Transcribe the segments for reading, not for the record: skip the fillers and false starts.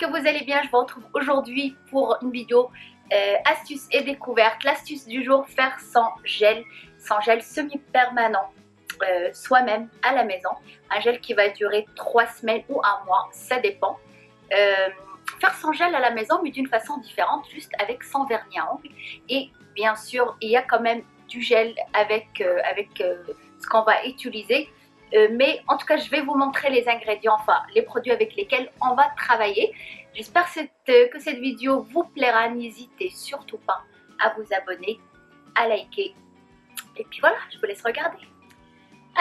que vous allez bien. Je vous retrouve aujourd'hui pour une vidéo astuces et découvertes. L'astuce du jour, faire sans gel semi-permanent soi-même à la maison. Un gel qui va durer 3 semaines ou un mois, ça dépend. Faire sans gel à la maison mais d'une façon différente, juste avec son vernis à ongles. Et bien sûr, il y a quand même du gel avec ce qu'on va utiliser. Mais en tout cas, je vais vous montrer les ingrédients, enfin les produits avec lesquels on va travailler. J'espère que cette vidéo vous plaira. N'hésitez surtout pas à vous abonner, à liker. Et puis voilà, je vous laisse regarder.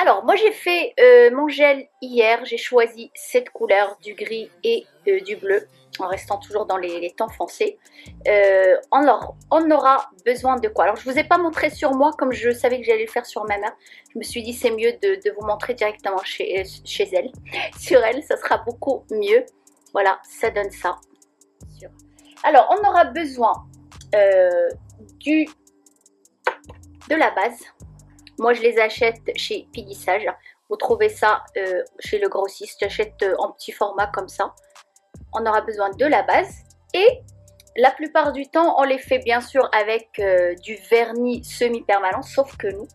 Alors, moi j'ai fait mon gel hier. J'ai choisi cette couleur, du gris et du bleu, en restant toujours dans les tons foncés. On aura besoin de quoi? Alors, je ne vous ai pas montré sur moi, comme je savais que j'allais le faire sur ma mère. Je me suis dit c'est mieux de vous montrer directement chez elle. Sur elle, ça sera beaucoup mieux. Voilà, ça donne ça. Alors, on aura besoin de la base. Moi, je les achète chez Piguissage. Vous trouvez ça chez le grossiste. J'achète en petit format comme ça. On aura besoin de la base. Et la plupart du temps, on les fait bien sûr avec du vernis semi-permanent. Sauf que nous,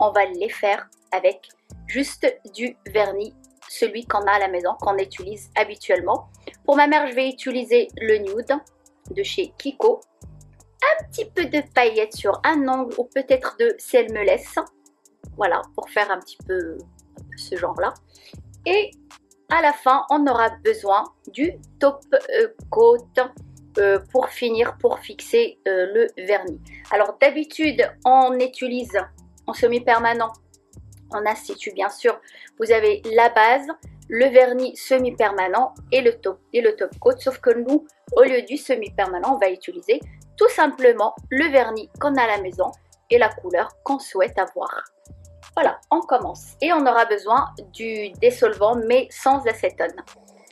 on va les faire avec juste du vernis, celui qu'on a à la maison, qu'on utilise habituellement. Pour ma mère, je vais utiliser le nude de chez Kiko. Un petit peu de paillettes sur un ongle ou peut-être de sel me laisse. Voilà, pour faire un petit peu ce genre-là. Et à la fin, on aura besoin du top coat pour finir, pour fixer le vernis. Alors d'habitude, on utilise en semi-permanent, en institut bien sûr. Vous avez la base, le vernis semi-permanent et le top coat. Sauf que nous, au lieu du semi-permanent, on va utiliser tout simplement le vernis qu'on a à la maison et la couleur qu'on souhaite avoir. Voilà, on commence. Et on aura besoin du dissolvant mais sans acétone.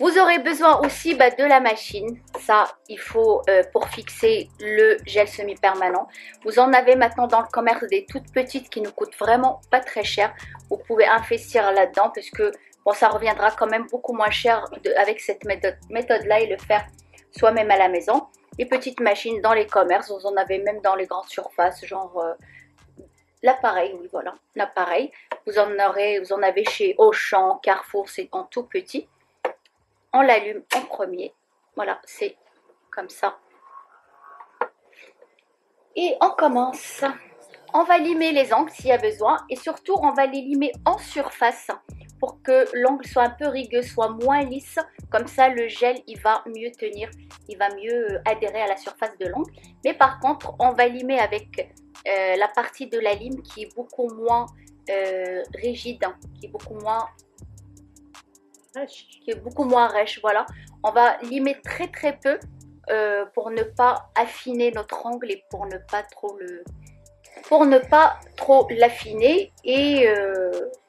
Vous aurez besoin aussi de la machine. Ça, il faut pour fixer le gel semi-permanent. Vous en avez maintenant dans le commerce des toutes petites qui ne coûtent vraiment pas très cher. Vous pouvez investir là-dedans parce que bon, ça reviendra quand même beaucoup moins cher avec cette méthode-là et le faire soi-même à la maison. Les petites machines dans les commerces, vous en avez même dans les grandes surfaces, genre l'appareil, oui voilà, l'appareil. Vous en avez chez Auchan, Carrefour, c'est en tout petit. On l'allume en premier, voilà, c'est comme ça. Et on commence. On va limer les angles s'il y a besoin et surtout on va les limer en surface pour que l'angle soit un peu rigueux, soit moins lisse. Comme ça le gel il va mieux tenir, il va mieux adhérer à la surface de l'angle. Mais par contre on va limer avec la partie de la lime qui est beaucoup moins rigide, qui est beaucoup moins rêche, voilà. On va limer très peu pour ne pas affiner notre angle et pour ne pas trop l'affiner. Et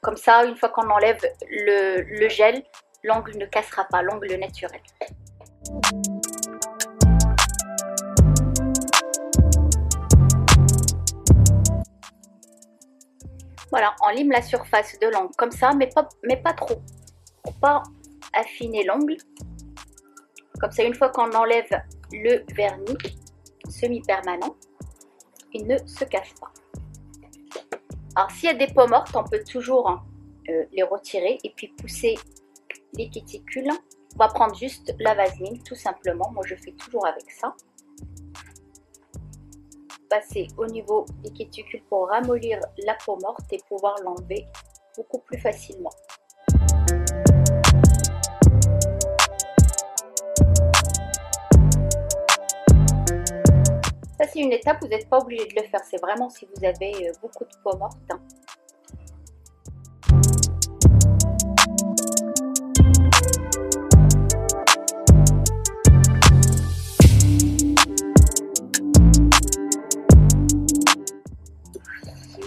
comme ça, une fois qu'on enlève le gel, l'angle ne cassera pas, l'angle naturel. Voilà, on lime la surface de l'angle comme ça, mais pas trop. Pour pas affiner l'angle. Comme ça, une fois qu'on enlève le vernis semi-permanent, il ne se casse pas. Alors, s'il y a des peaux mortes, on peut toujours les retirer et puis pousser les cuticules. On va prendre juste la vaseline, tout simplement. Moi, je fais toujours avec ça. Passer au niveau des cuticules pour ramollir la peau morte et pouvoir l'enlever beaucoup plus facilement. Ça, c'est une étape, vous n'êtes pas obligé de le faire, c'est vraiment si vous avez beaucoup de peau morte.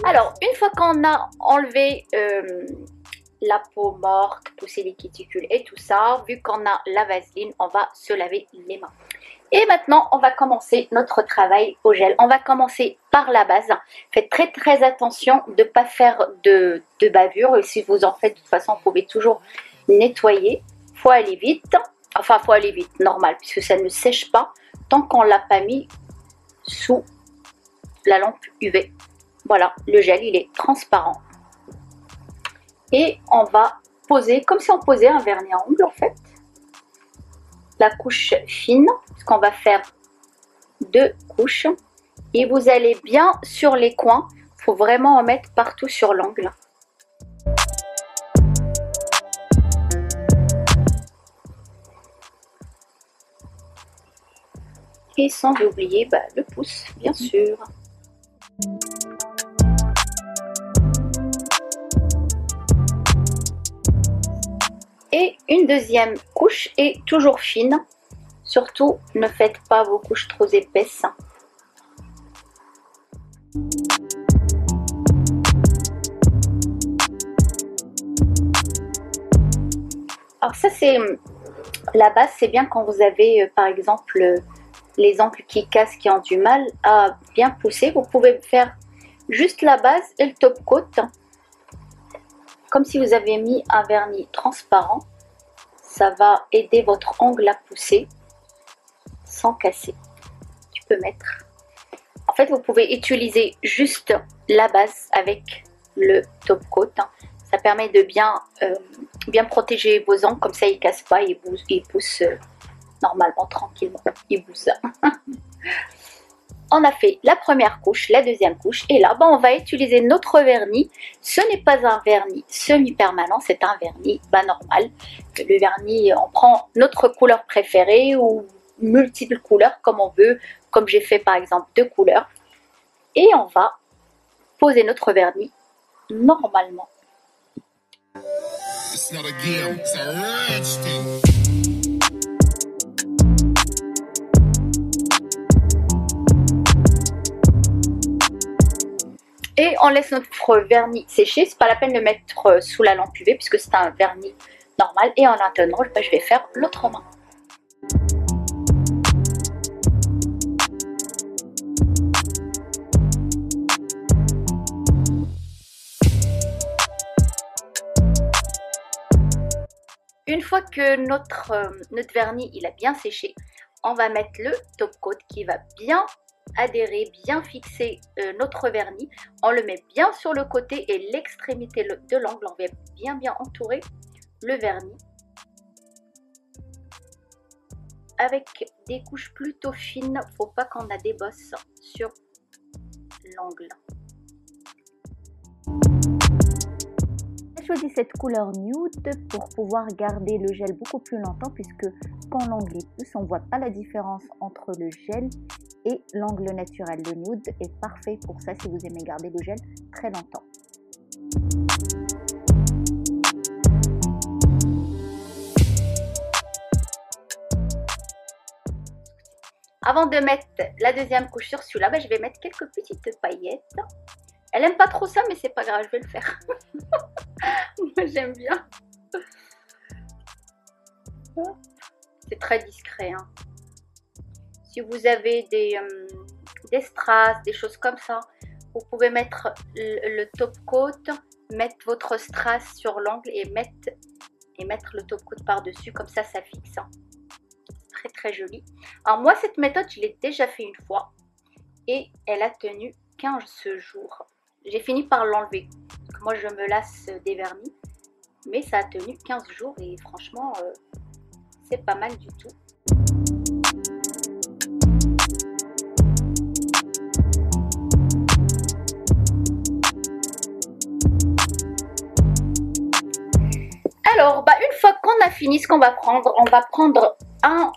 Alors, une fois qu'on a enlevé la peau morte, poussé les cuticules et tout ça, vu qu'on a la vaseline, on va se laver les mains. Et maintenant, on va commencer notre travail au gel. On va commencer par la base. Faites très attention de ne pas faire de bavure. Et si vous en faites, de toute façon, vous pouvez toujours nettoyer. Il faut aller vite. Enfin, il faut aller vite, normal, puisque ça ne sèche pas tant qu'on ne l'a pas mis sous la lampe UV. Voilà, le gel, il est transparent. Et on va poser, comme si on posait un vernis à ongles en fait. La couche fine, parce qu'on va faire 2 couches. Et vous allez bien sur les coins. Il faut vraiment en mettre partout sur l'ongle. Et sans oublier le pouce, bien sûr. Et une deuxième couche est toujours fine. Surtout, ne faites pas vos couches trop épaisses. Alors ça, c'est la base. C'est bien quand vous avez, par exemple, les ongles qui cassent, qui ont du mal à bien pousser. Vous pouvez faire juste la base et le top coat. Comme si vous avez mis un vernis transparent. Ça va aider votre ongle à pousser sans casser. Tu peux mettre. En fait, vous pouvez utiliser juste la base avec le top coat. Ça permet de bien protéger vos ongles. Comme ça, ils ne cassent pas, ils poussent normalement, tranquillement. Ils poussent. On a fait la première couche, la deuxième couche. Et là, on va utiliser notre vernis. Ce n'est pas un vernis semi-permanent, c'est un vernis normal. Le vernis, on prend notre couleur préférée ou multiples couleurs comme on veut. Comme j'ai fait par exemple 2 couleurs. Et on va poser notre vernis normalement. Et on laisse notre vernis sécher. C'est pas la peine de le mettre sous la lampe UV puisque c'est un vernis normal. Et en attendant, je vais faire l'autre main. Une fois que notre vernis il a bien séché, on va mettre le top coat qui va bien adhérer, bien fixer notre vernis. On le met bien sur le côté et l'extrémité de l'angle. On va bien entourer le vernis avec des couches plutôt fines. Faut pas qu'on a des bosses sur l'angle. J'ai choisi cette couleur nude pour pouvoir garder le gel beaucoup plus longtemps puisque quand l'angle est pousse, on ne voit pas la différence entre le gel et l'angle naturel. Le nude est parfait pour ça si vous aimez garder le gel très longtemps. Avant de mettre la deuxième couche sur celui-là, je vais mettre quelques petites paillettes. Elle aime pas trop ça, mais c'est pas grave, je vais le faire. Moi, j'aime bien. C'est très discret. Hein. Si vous avez des strass, des choses comme ça, vous pouvez mettre le top coat, mettre votre strass sur l'angle et mettre le top coat par-dessus. Comme ça, ça fixe. Très, très joli. Alors moi, cette méthode, je l'ai déjà fait une fois. Et elle a tenu 15 jours. J'ai fini par l'enlever. Moi, je me lasse des vernis. Mais ça a tenu 15 jours et franchement, c'est pas mal du tout. Alors, une fois qu'on a fini, ce qu'on va prendre, on va prendre un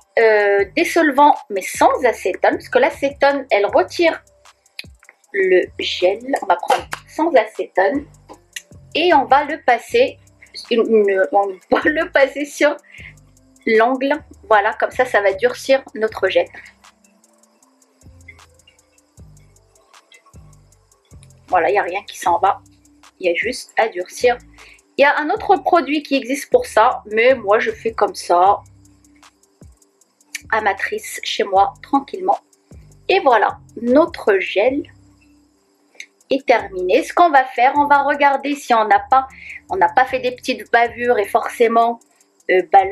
dissolvant, mais sans acétone. Parce que l'acétone, elle retire le gel. On va prendre sans acétone. Et on va le passer... on va le passer sur l'angle, voilà, comme ça, ça va durcir notre gel. Voilà, il n'y a rien qui s'en va, il y a juste à durcir. Il y a un autre produit qui existe pour ça, mais moi je fais comme ça, amatrice chez moi, tranquillement. Et voilà, notre gel est terminé. Ce qu'on va faire, on va regarder si on n'a pas fait des petites bavures et forcément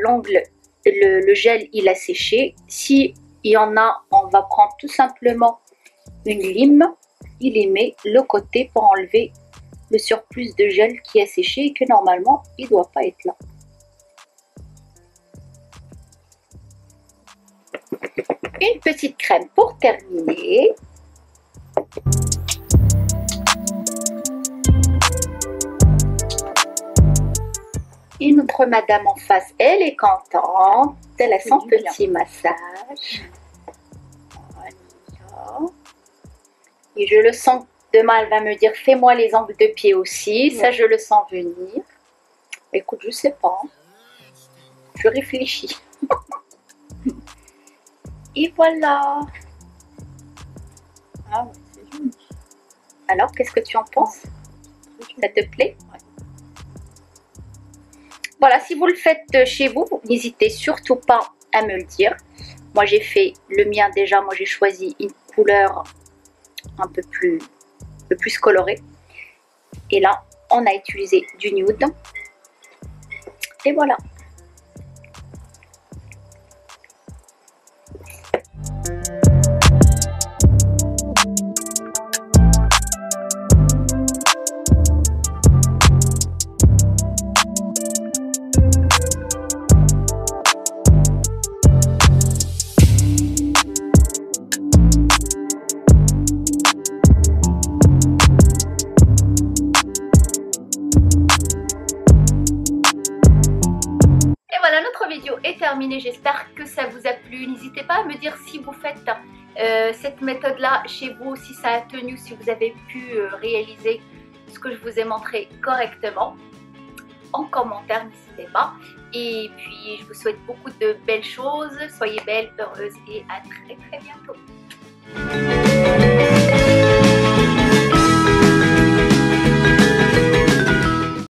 l'ongle le gel il a séché. Si il y en a, on va prendre tout simplement une lime, il y met le côté pour enlever le surplus de gel qui a séché et que normalement il ne doit pas être là. Une petite crème pour terminer. Et notre madame en face, elle est contente. Elle a son petit massage. Voilà. Et je le sens, demain elle va me dire fais-moi les ongles de pied aussi. Ça je le sens venir. Écoute, je sais pas. Je réfléchis. Et voilà. Ah ouais, c'est joli. Alors, qu'est-ce que tu en penses? Ça te plaît? Ouais. Voilà, si vous le faites chez vous, n'hésitez surtout pas à me le dire. Moi, j'ai fait le mien déjà. Moi, j'ai choisi une couleur un peu plus colorée. Et là, on a utilisé du nude. Et voilà. Notre vidéo est terminée, j'espère que ça vous a plu. N'hésitez pas à me dire si vous faites cette méthode là chez vous, si ça a tenu, si vous avez pu réaliser ce que je vous ai montré correctement. En commentaire, n'hésitez pas. Et puis je vous souhaite beaucoup de belles choses, soyez belles, heureuses et à très bientôt.